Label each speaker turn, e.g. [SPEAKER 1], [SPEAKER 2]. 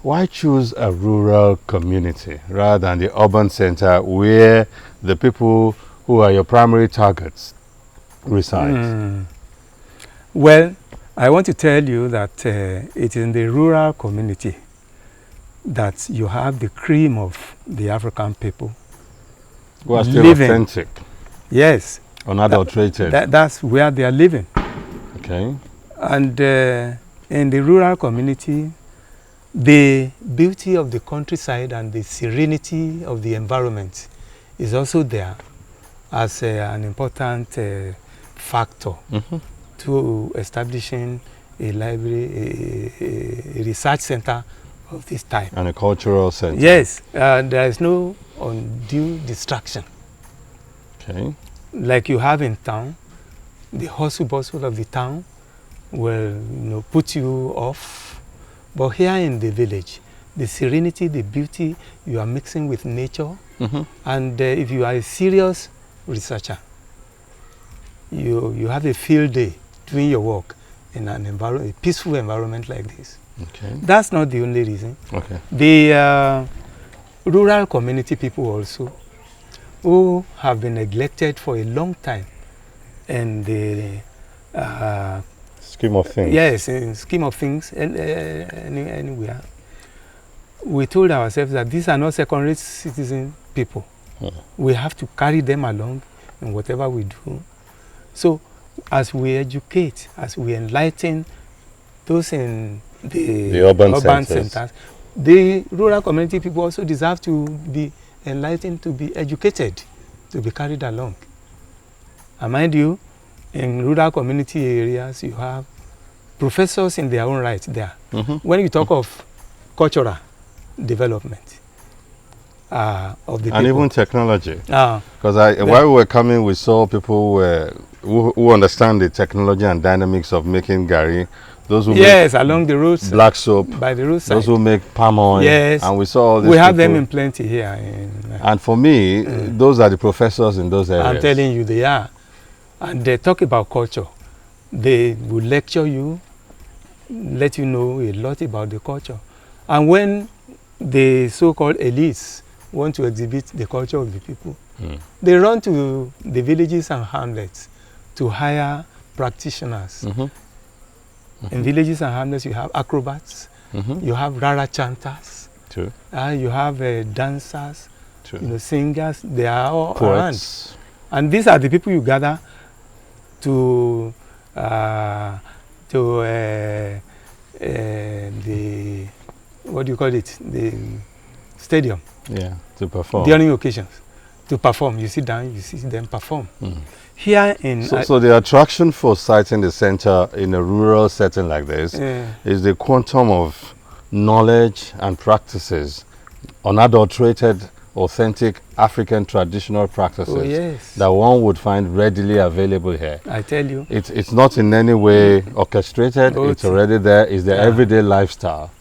[SPEAKER 1] Why choose a rural community rather than the urban center where the people who are your primary targets reside?
[SPEAKER 2] Well, I want to tell you that it is in the rural community that you have the cream of the African people.
[SPEAKER 1] Who are still
[SPEAKER 2] living.
[SPEAKER 1] authentic,
[SPEAKER 2] Yes.
[SPEAKER 1] unadulterated.
[SPEAKER 2] That's where they are living.
[SPEAKER 1] Okay.
[SPEAKER 2] And in the rural community, the beauty of the countryside and the serenity of the environment is also there as an important factor to establishing a library, a research center of this type.
[SPEAKER 1] And a cultural center.
[SPEAKER 2] Yes, there is no undue distraction.
[SPEAKER 1] Okay.
[SPEAKER 2] Like you have in town, the hustle bustle of the town will put you off. But here in the village, the serenity, the beauty, you are mixing with nature. And if you are a serious researcher, you have a field day doing your work in a peaceful environment like this.
[SPEAKER 1] Okay.
[SPEAKER 2] That's not the only reason.
[SPEAKER 1] Okay.
[SPEAKER 2] The rural community people also, who have been neglected for a long time in the
[SPEAKER 1] scheme of things.
[SPEAKER 2] Yes, in scheme of things, anywhere. We told ourselves that these are not secondary citizen people. We have to carry them along in whatever we do. So, as we educate, as we enlighten those in the
[SPEAKER 1] urban
[SPEAKER 2] centers, the rural community people also deserve to be enlightened, to be educated, to be carried along. And mind you, in rural community areas, you have professors in their own right there. When you talk of cultural development of the people.
[SPEAKER 1] And even technology. Because while we were coming, we saw people who understand the technology and dynamics of making gari. Those who make
[SPEAKER 2] along the roads,
[SPEAKER 1] black soap,
[SPEAKER 2] by the roadside.
[SPEAKER 1] Those who make palm oil.
[SPEAKER 2] Yes,
[SPEAKER 1] and we saw all these
[SPEAKER 2] we have
[SPEAKER 1] people.
[SPEAKER 2] them in plenty here.
[SPEAKER 1] And for me, those are the professors in those areas.
[SPEAKER 2] I'm telling you, they are. And they talk about culture. They will lecture you, let you know a lot about the culture. And when the so-called elites want to exhibit the culture of the people, they run to the villages and hamlets to hire practitioners. In villages and hamlets, you have acrobats, you have rara chanters, you have dancers, singers. They are all
[SPEAKER 1] poets.
[SPEAKER 2] Around. And these are the people you gather to the what do you call it? The stadium.
[SPEAKER 1] Yeah, to perform.
[SPEAKER 2] During occasions, to perform. You sit down, you see them perform. Here in
[SPEAKER 1] so the attraction for siting the center in a rural setting like this is the quantum of knowledge and practices, unadulterated, authentic African traditional practices that one would find readily available here.
[SPEAKER 2] I tell you.
[SPEAKER 1] It's not in any way orchestrated, it's already there, it's the everyday lifestyle.